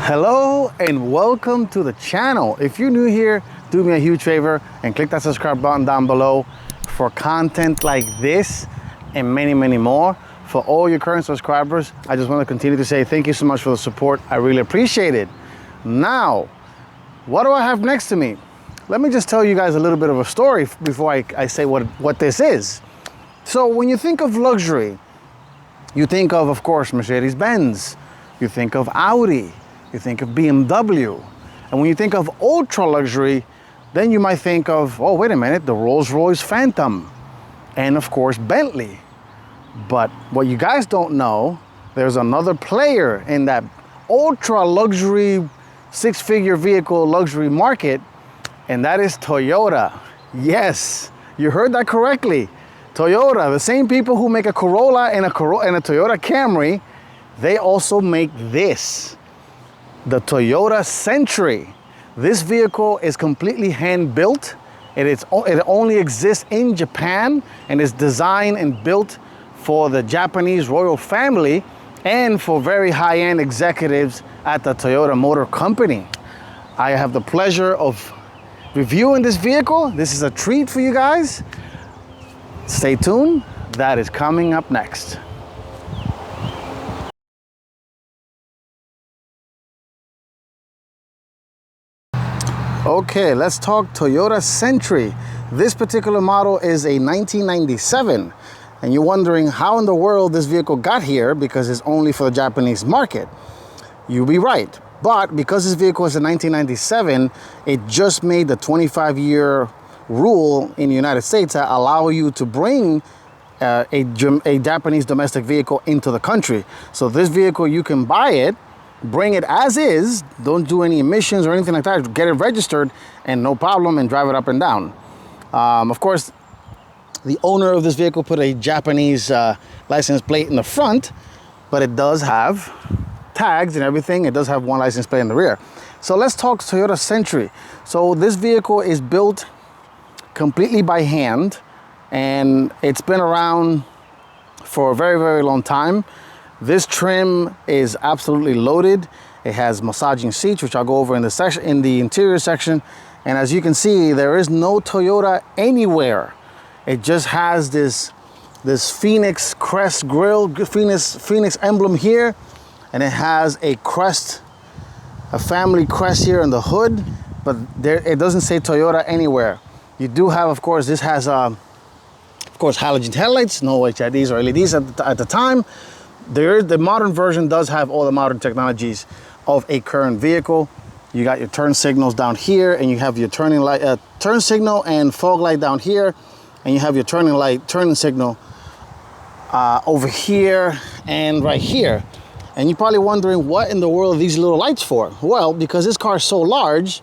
Hello and welcome to the channel. If you're new here, do me a huge favor and click that subscribe button down below for content like this and many more. For all your current subscribers, I just want to continue to say thank you so much for the support. I really appreciate it. Now, what do I have next to me? Let me just tell you guys a little bit of a story before I say what this is. So when you think of luxury, you think of course, Mercedes-Benz. You think of Audi. You think of BMW. And when you think of ultra luxury, then you might think of, oh, wait a minute, the Rolls-Royce Phantom. And of course, Bentley. But what you guys don't know, there's another player in that ultra luxury, six-figure vehicle luxury market, and that is Toyota. Yes, you heard that correctly. Toyota, the same people who make a Corolla and a Toyota Camry, they also make this, the Toyota Century. This vehicle is completely hand-built. It only exists in Japan and is designed and built for the Japanese royal family and for very high-end executives at the Toyota Motor Company. I have the pleasure of reviewing this vehicle. This is a treat for you guys. Stay tuned. That is coming up next. Okay, let's talk Toyota Century. This particular model is a 1997, and you're wondering how in the world this vehicle got here because it's only for the Japanese market. You'll be right, but because this vehicle is a 1997, it just made the 25-year rule in the United States that allow you to bring a Japanese domestic vehicle into the country. So this vehicle, you can buy it, bring it as is, don't do any emissions or anything like that, get it registered and no problem, and drive it up and down. Of course, the owner of this vehicle put a Japanese license plate in the front, but it does have tags and everything. It does have one license plate in the rear. So let's talk Toyota Century. So this vehicle is built completely by hand, and it's been around for a very long time. This trim is absolutely loaded. It has massaging seats, which I'll go over in the interior section. And as you can see, there is no Toyota anywhere. It just has this Phoenix crest grille, Phoenix emblem here, and it has a crest, a family crest here in the hood, but it doesn't say Toyota anywhere. You do have, of course, this has of course, halogen headlights, no HIDs or LEDs at the time. The modern version does have all the modern technologies of a current vehicle. You got your turn signals down here, and you have your turning light, turn signal and fog light down here, and you have your turning signal over here and right here. And you're probably wondering what in the world are these little lights for? Well, because this car is so large,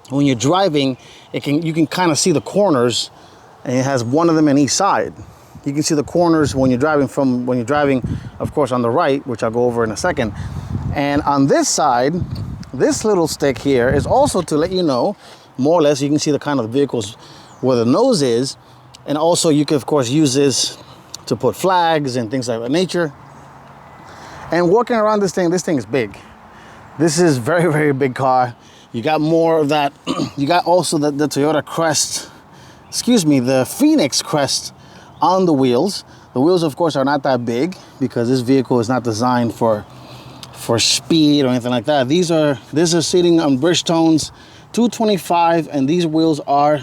when you're driving, you can kind of see the corners, and it has one of them in each side. You can see the corners when you're driving, of course, on the right, which I'll go over in a second. And on this side, this little stick here is also to let you know, more or less, you can see the kind of vehicles where the nose is. And also you can, of course, use this to put flags and things like that nature. And walking around this thing is big. This is very big car. You got more of that. You got also the Toyota crest, the Phoenix crest on the wheels. The wheels, of course, are not that big because this vehicle is not designed for speed or anything like that. This is sitting on Bridgestone's 225, and these wheels are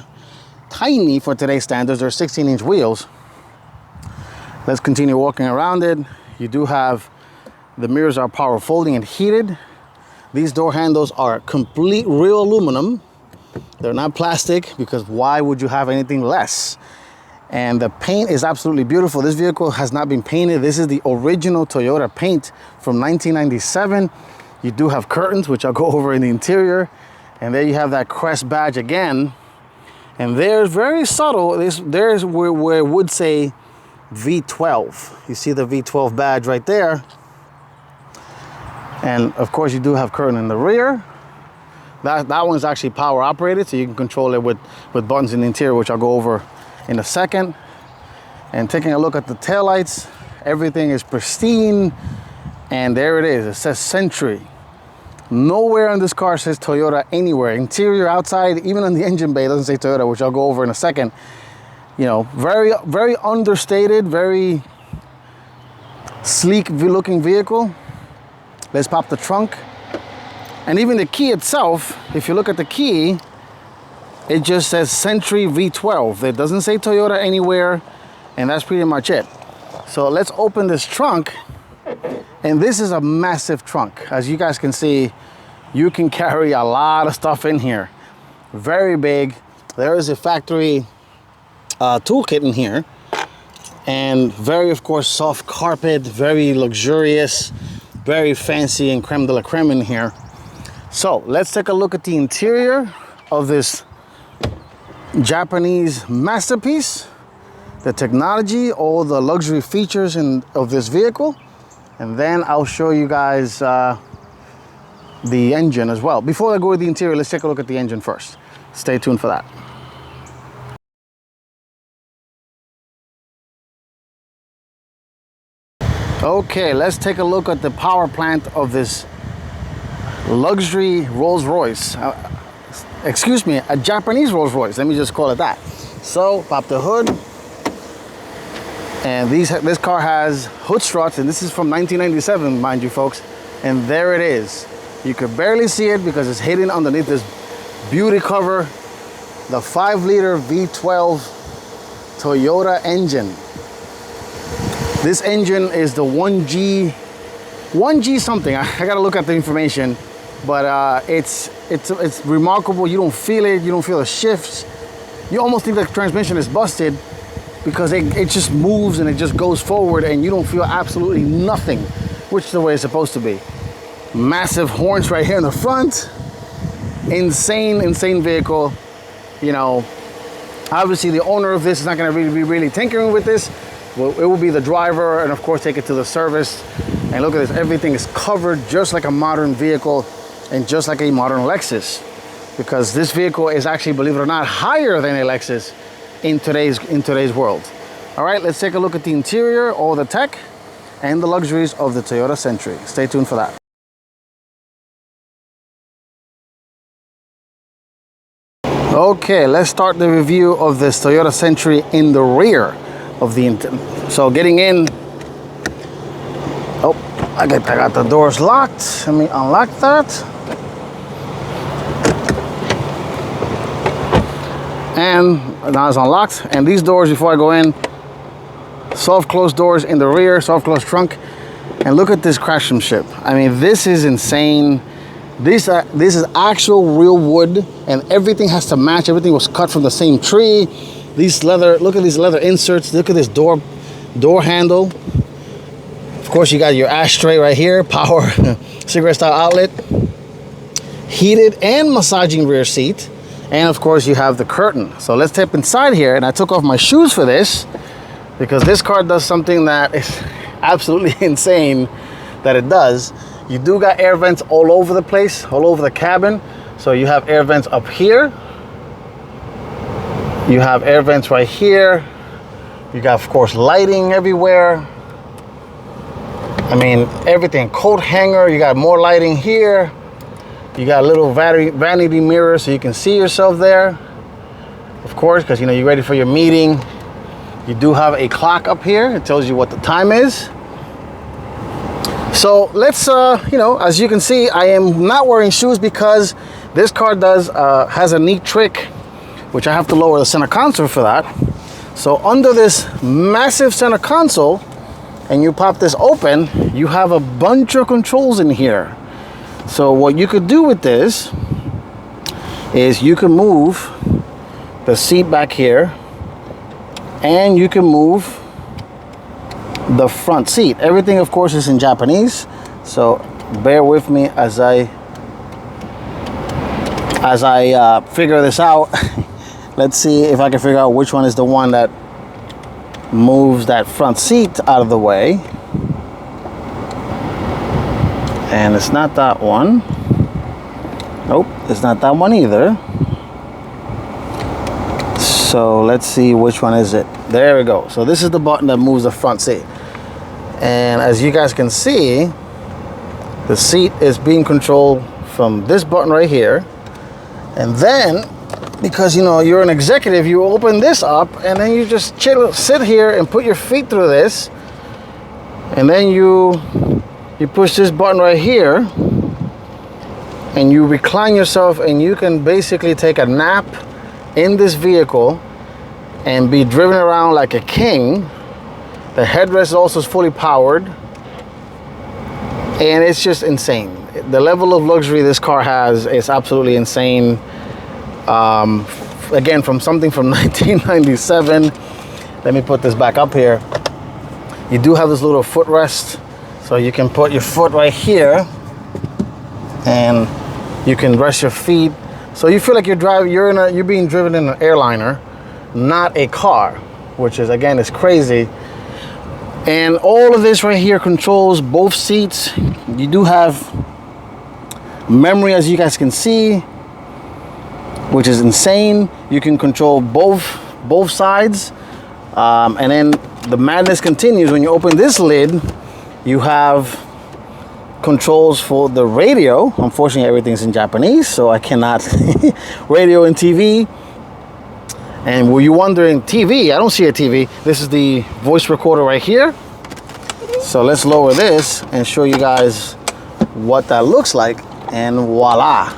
tiny for today's standards. They're 16-inch wheels. Let's continue walking around it. You do have the mirrors are power folding and heated. These door handles are complete real aluminum. They're not plastic, because why would you have anything less? And the paint is absolutely beautiful. This vehicle has not been painted. This is the original Toyota paint from 1997. You do have curtains, which I'll go over in the interior. And there you have that crest badge again. And there's very subtle, there's where it would say V12. You see the V12 badge right there. And of course you do have curtain in the rear. That one's actually power operated, so you can control it with buttons in the interior, which I'll go over in a second. And taking a look at the taillights, everything is pristine, and there it is. It says Century. Nowhere on this car says Toyota anywhere. Interior, outside, even on the engine bay, it doesn't say Toyota, which I'll go over in a second. You know, very, very understated, very sleek looking vehicle. Let's pop the trunk. And even the key itself, if you look at the key, it just says Century V12. It doesn't say Toyota anywhere, and that's pretty much it. So let's open this trunk. And this is a massive trunk. As you guys can see, you can carry a lot of stuff in here. Very big. There is a factory toolkit in here. And very, of course, soft carpet, very luxurious, very fancy and creme de la creme in here. So let's take a look at the interior of this Japanese masterpiece, the technology, all the luxury features of this vehicle. And then I'll show you guys the engine as well. Before I go with the interior, let's take a look at the engine first. Stay tuned for that. Okay, let's take a look at the power plant of this luxury Rolls-Royce. Excuse me, a Japanese Rolls-Royce. Let me just call it that. So, pop the hood. And this car has hood struts, and this is from 1997, mind you, folks. And there it is. You could barely see it because it's hidden underneath this beauty cover. The 5-liter V12 Toyota engine. This engine is the 1G something. I gotta look at the information, but it's remarkable. You don't feel it. You don't feel the shifts. You almost think the transmission is busted because it just moves and it just goes forward, and you don't feel absolutely nothing, which is the way it's supposed to be. Massive horns right here in the front. Insane vehicle. You know, obviously the owner of this is not gonna be really tinkering with this. Well, it will be the driver, and of course take it to the service. And look at this, everything is covered just like a modern vehicle and just like a modern Lexus, because this vehicle is actually, believe it or not, higher than a Lexus in today's world. All right, let's take a look at the interior, all the tech and the luxuries of the Toyota Century. Stay tuned for that. Okay, let's start the review of this Toyota Century in the rear of the, so getting in, oh, I got the doors locked. Let me unlock that. And now it's unlocked. And these doors, before I go in, soft close doors in the rear, soft close trunk. And look at this craftsmanship. I mean, this is insane. This is actual real wood, and everything has to match. Everything was cut from the same tree. These leather, look at these leather inserts. Look at this door handle. Of course, you got your ashtray right here, power cigarette style outlet, heated and massaging rear seat, and of course you have the curtain. So let's step inside here, and I took off my shoes for this because this car does something that is absolutely insane that it does. You do got air vents all over the place, all over the cabin. So you have air vents up here. You have air vents right here. You got, of course, lighting everywhere. I mean, everything. Coat hanger. You got more lighting here. You got a little vanity mirror so you can see yourself there. Of course, because, you know, you're ready for your meeting. You do have a clock up here. It tells you what the time is. So let's, you know, as you can see, I am not wearing shoes because this car has a neat trick, which I have to lower the center console for that. So under this massive center console, and you pop this open, you have a bunch of controls in here. So what you could do with this is you can move the seat back here, and you can move the front seat. Everything, of course, is in Japanese, so bear with me as I figure this out. Let's see if I can figure out which one is the one that moves that front seat out of the way. And it's not that one. Nope, it's not that one either. So let's see, which one is it? There we go. So this is the button that moves the front seat. And as you guys can see, the seat is being controlled from this button right here. And then, because you know you're an executive, you open this up and then you just sit here and put your feet through this. And then you push this button right here and you recline yourself, and you can basically take a nap in this vehicle and be driven around like a king. The headrest also is fully powered, and it's just insane. The level of luxury this car has is absolutely insane. Again, from something from 1997. Let me put this back up here. You do have this little footrest, so you can put your foot right here and you can rest your feet. So you feel like you're being driven in an airliner, not a car, which is, again, is crazy. And all of this right here controls both seats. You do have memory, as you guys can see, which is insane. You can control both sides. And then the madness continues. When you open this lid, you have controls for the radio. Unfortunately, everything's in Japanese, so I cannot radio and TV. And were you wondering, TV? I don't see a TV. This is the voice recorder right here. So let's lower this and show you guys what that looks like. And voila.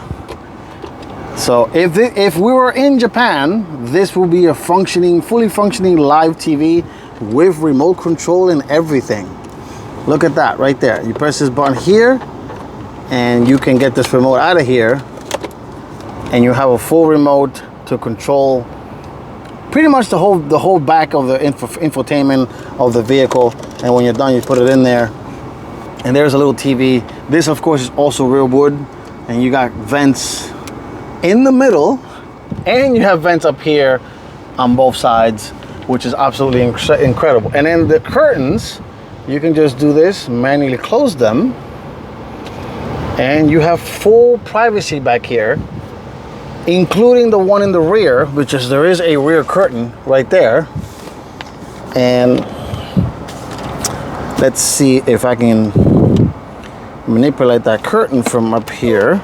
So if we were in Japan, this will be a fully functioning live TV with remote control and everything. Look at that right there. You press this button here and you can get this remote out of here, and you have a full remote to control pretty much the whole back of the infotainment of the vehicle. And when you're done, you put it in there, and there's a little TV. This, of course, is also real wood, and you got vents in the middle, and you have vents up here on both sides, which is absolutely incredible. And then the curtains, you can just do this, manually close them, and you have full privacy back here, including the one in the rear, which is, there is a rear curtain right there. And let's see if I can manipulate that curtain from up here.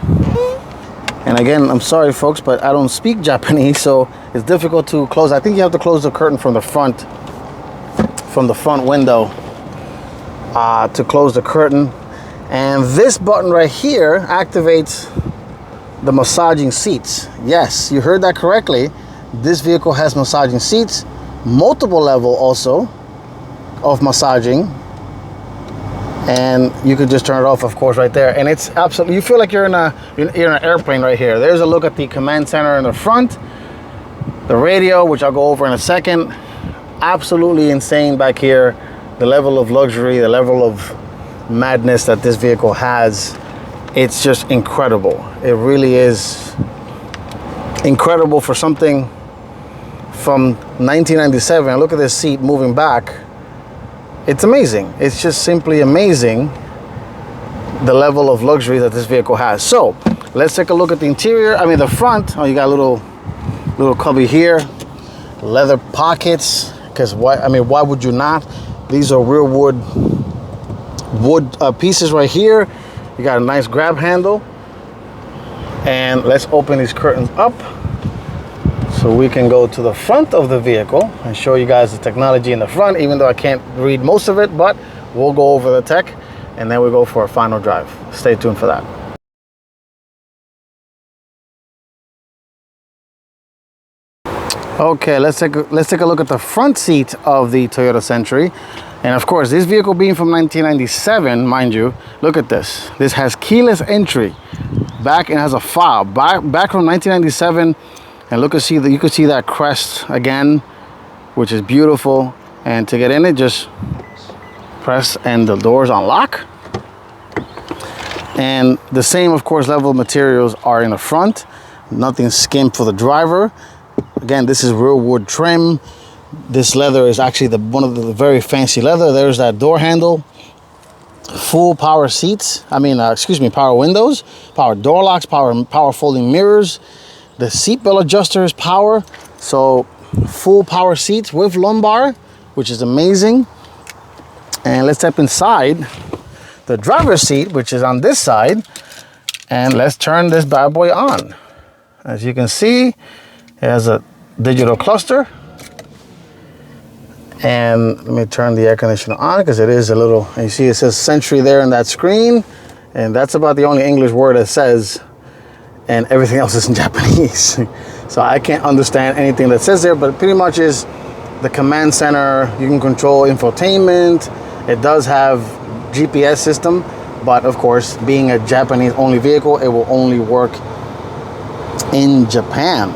And again, I'm sorry folks, but I don't speak Japanese, so it's difficult to close. I think you have to close the curtain from the front window to close the curtain. And this button right here activates the massaging seats. Yes, you heard that correctly. This vehicle has massaging seats, multiple level also of massaging. And you could just turn it off, of course, right there. And it's absolutely, you feel like you're in an airplane right here. There's a look at the command center in the front, the radio, which I'll go over in a second. Absolutely insane back here. The level of luxury, the level of madness that this vehicle has, it's just incredible. It really is incredible for something from 1997. Look at this seat moving back. It's amazing. It's just simply amazing, the level of luxury that this vehicle has. So let's take a look at the interior. I mean, the front. Oh, you got a little cubby here, leather pockets. Because why would you not? These are real wood pieces right here. You got a nice grab handle. And let's open these curtains up so we can go to the front of the vehicle and show you guys the technology in the front, even though I can't read most of it, but we'll go over the tech and then we go for a final drive. Stay tuned for that. Okay, let's take a look at the front seat of the Toyota Century. And of course, this vehicle being from 1997, mind you, look at this. This has keyless entry. Back, it has a fob. Back from 1997, and look, you can see that crest again, which is beautiful. And to get in it, just press and the doors unlock. And the same, of course, level of materials are in the front. Nothing skimped for the driver. Again, this is real wood trim. This leather is actually one of the very fancy leather. There's that door handle. Full power seats. Power windows, power door locks, power folding mirrors. The seatbelt adjuster is power. So full power seats with lumbar, which is amazing. And let's step inside the driver's seat, which is on this side. And let's turn this bad boy on. As you can see, it has a digital cluster. And let me turn the air conditioner on because it is a little, and you see it says Century there in that screen. And that's about the only English word it says. And everything else is in Japanese. So I can't understand anything that says there, but it pretty much is the command center. You can control infotainment. It does have GPS system, but of course, being a Japanese only vehicle, it will only work in Japan.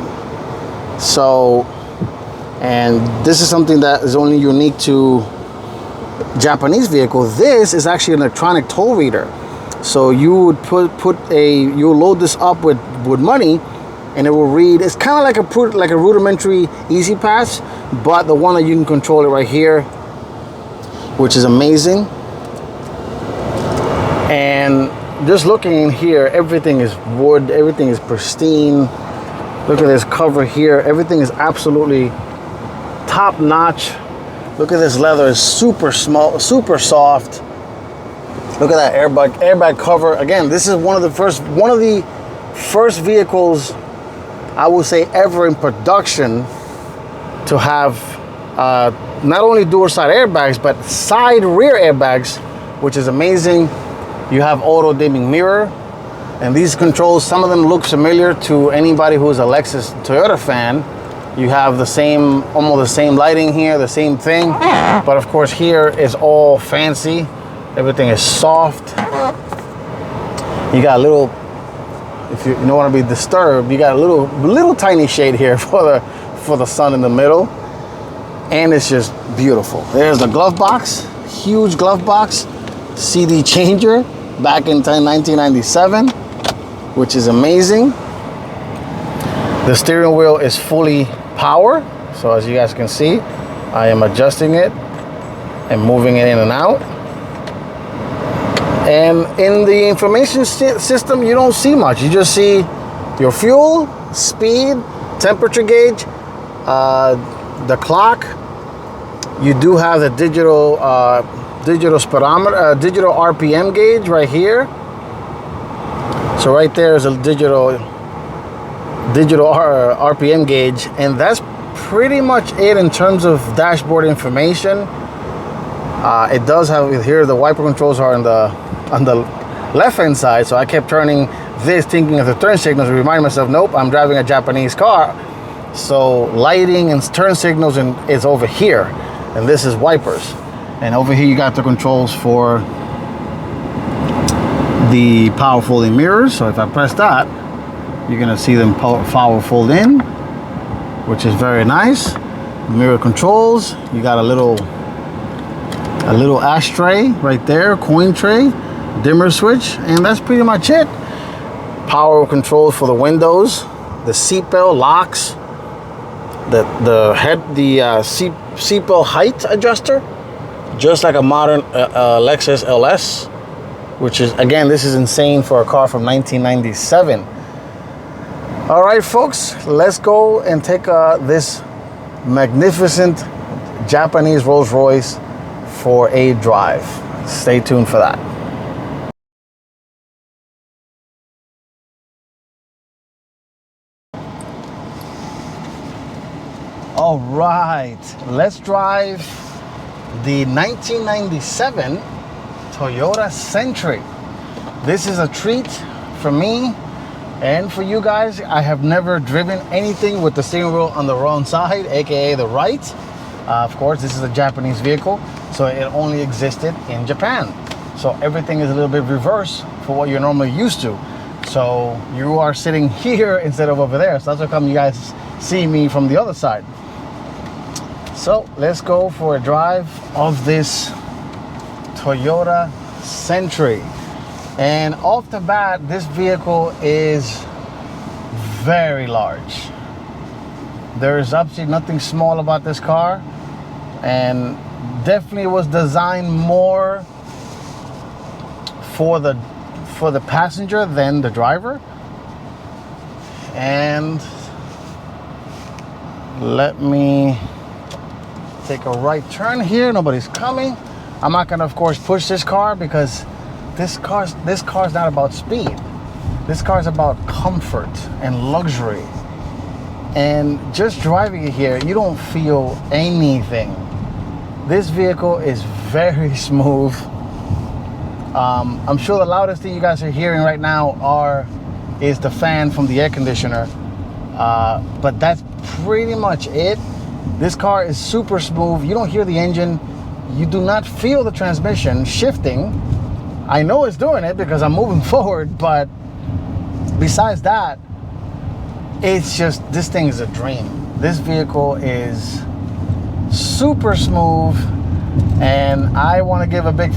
So, and this is something that is only unique to Japanese vehicle. This is actually an electronic toll reader. So you would you load this up with money, and it will read. It's kind of like a rudimentary Easy Pass, but the one that you can control it right here, which is amazing. And just looking in here, everything is wood, everything is pristine. Look at this cover here, everything is absolutely top notch. Look at this leather, it's super small, super soft. Look at that airbag cover. Again, this is one of the first vehicles, I would say, ever in production to have not only dual side airbags, but side rear airbags, which is amazing. You have auto dimming mirror, and these controls, some of them look familiar to anybody who is a Lexus Toyota fan. You have the same, almost the same lighting here, the same thing, but of course here is all fancy. Everything is soft. You got a little, if you don't want to be disturbed, you got a little tiny shade here for the sun in the middle, and it's just beautiful. There's the glove box, huge glove box, CD changer back in 1997, which is amazing. The steering wheel is fully power, so as you guys can see, I am adjusting it and moving it in and out. And in the information system, you don't see much. You just see your fuel, speed, temperature gauge, the clock. You do have the digital speedometer, digital RPM gauge right here. So right there is a digital RPM gauge, and that's pretty much it in terms of dashboard information. It does have here, the wiper controls are on the left hand side, so I kept turning this thinking of the turn signals to remind myself, nope, I'm driving a Japanese car. So lighting and turn signals is over here, and this is wipers. And over here you got the controls for the power folding mirrors. So if I press that, you're gonna see them power fold in, which is very nice. Mirror controls, you got a little ashtray right there, coin tray, dimmer switch, and that's pretty much it. Power controls for the windows, the seatbelt locks, the seatbelt height adjuster, just like a modern Lexus LS, which is, again, this is insane for a car from 1997. All right, folks, let's go and take this magnificent Japanese Rolls Royce for a drive. Stay tuned for that. All right, let's drive the 1997 Toyota Century. This is a treat for me and for you guys. I have never driven anything with the steering wheel on the wrong side, aka the right. Of course, this is a Japanese vehicle, so it only existed in Japan. So everything is a little bit reverse for what you're normally used to. So you are sitting here instead of over there. So that's how come you guys see me from the other side. So let's go for a drive of this Toyota Century. And off the bat, this vehicle is very large. There is absolutely nothing small about this car, and definitely was designed more for the passenger than the driver. And let me take a right turn here. Nobody's coming. I'm not gonna, of course, push this car because this car's not about speed. This car is about comfort and luxury. And just driving it here, you don't feel anything. This vehicle is very smooth. I'm sure the loudest thing you guys are hearing right now is the fan from the air conditioner. But that's pretty much it. This car is super smooth. You don't hear the engine. You do not feel the transmission shifting. I know it's doing it because I'm moving forward, but besides that, it's just, this thing is a dream. This vehicle is super smooth, and I want to give a big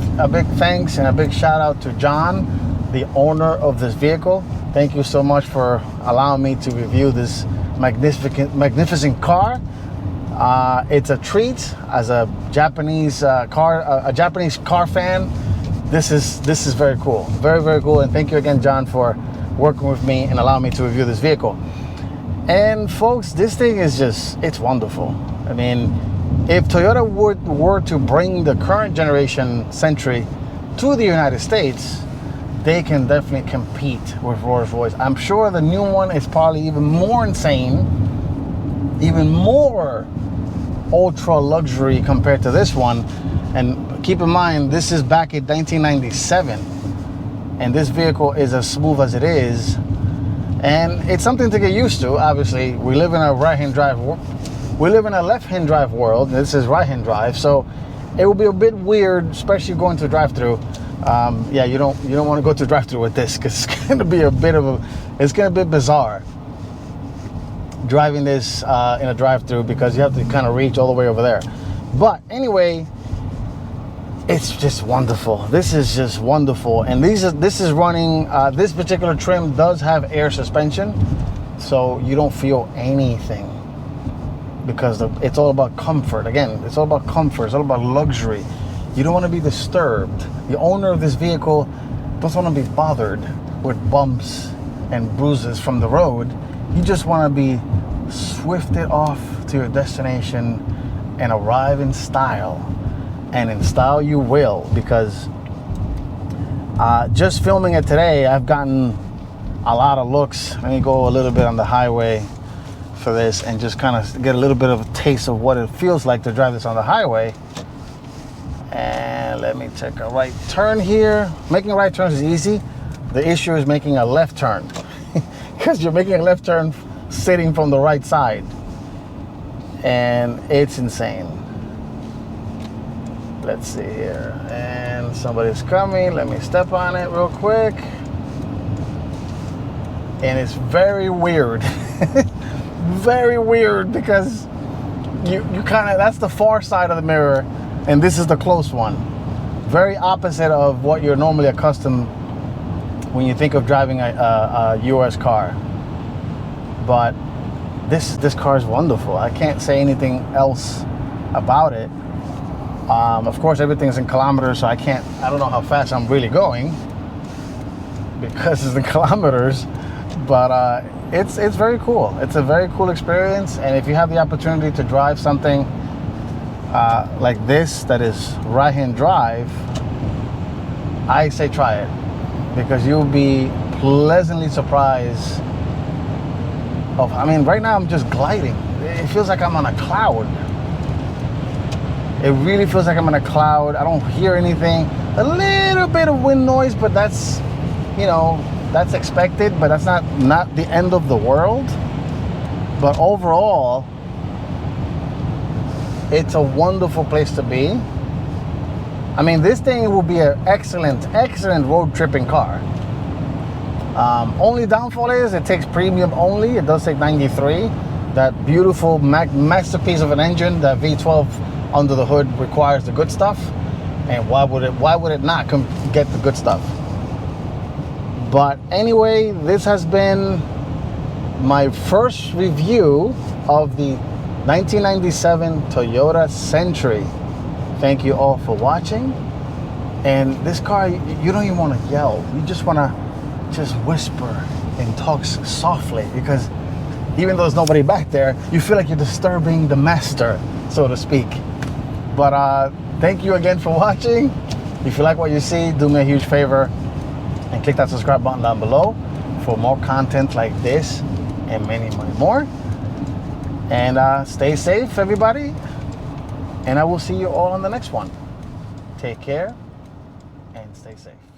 thanks and a big shout out to John, the owner of this vehicle. Thank you so much for allowing me to review this magnificent car. It's a treat as a Japanese car fan. This is very cool, very cool. And thank you again, John, for working with me and allowing me to review this vehicle. And folks, this thing is just, it's wonderful. I mean, if Toyota were to bring the current generation Century to the United States, they can definitely compete with Rolls-Royce. I'm sure the new one is probably even more insane, even more ultra luxury compared to this one. And keep in mind, this is back in 1997, and this vehicle is as smooth as it is. And it's something to get used to. Obviously, we live in a right-hand drive. We live in a left-hand drive world. This is right-hand drive, so it will be a bit weird, especially going to drive-through. Yeah, you don't want to go to drive-through with this, because it's going to be it's going to be bizarre driving this in a drive-through, because you have to kind of reach all the way over there. But anyway, it's just wonderful. This is just wonderful. And this is running, this particular trim does have air suspension, so you don't feel anything, because it's all about comfort. Again, it's all about comfort. It's all about luxury. You don't want to be disturbed. The owner of this vehicle doesn't want to be bothered with bumps and bruises from the road. You just want to be swifted off to your destination and arrive in style. And in style you will, because just filming it today, I've gotten a lot of looks. Let me go a little bit on the highway for this and just kind of get a little bit of a taste of what it feels like to drive this on the highway. And let me take a right turn here. Making right turns is easy. The issue is making a left turn, because you're making a left turn sitting from the right side, and it's insane. Let's see here, and somebody's coming. Let me step on it real quick. And it's very weird. Very weird, because you kind of, that's the far side of the mirror, and this is the close one. Very opposite of what you're normally accustomed when you think of driving a US car. But this car is wonderful. I can't say anything else about it. Of course, everything's in kilometers, so I don't know how fast I'm really going, because it's in kilometers. But it's very cool. It's a very cool experience. And if you have the opportunity to drive something like this that is right-hand drive, I say try it, because you'll be pleasantly surprised. I mean, right now I'm just gliding. It feels like I'm on a cloud. It really feels like I'm in a cloud. I don't hear anything. A little bit of wind noise, but that's, you know, that's expected, but that's not the end of the world. But overall, it's a wonderful place to be. I mean, this thing will be an excellent road tripping car. Only downfall is it takes premium only. It does take 93. That beautiful masterpiece of an engine, that V12 under the hood, requires the good stuff. And why would it not get the good stuff? But anyway, this has been my first review of the 1997 Toyota Century. Thank you all for watching. And this car, you don't even want to yell. You just want to just whisper and talk softly, because even though there's nobody back there, you feel like you're disturbing the master, so to speak. But thank you again for watching. If you like what you see, do me a huge favor and click that subscribe button down below. for more content like this and many more. And stay safe, everybody. And I will see you all on the next one. Take care and stay safe.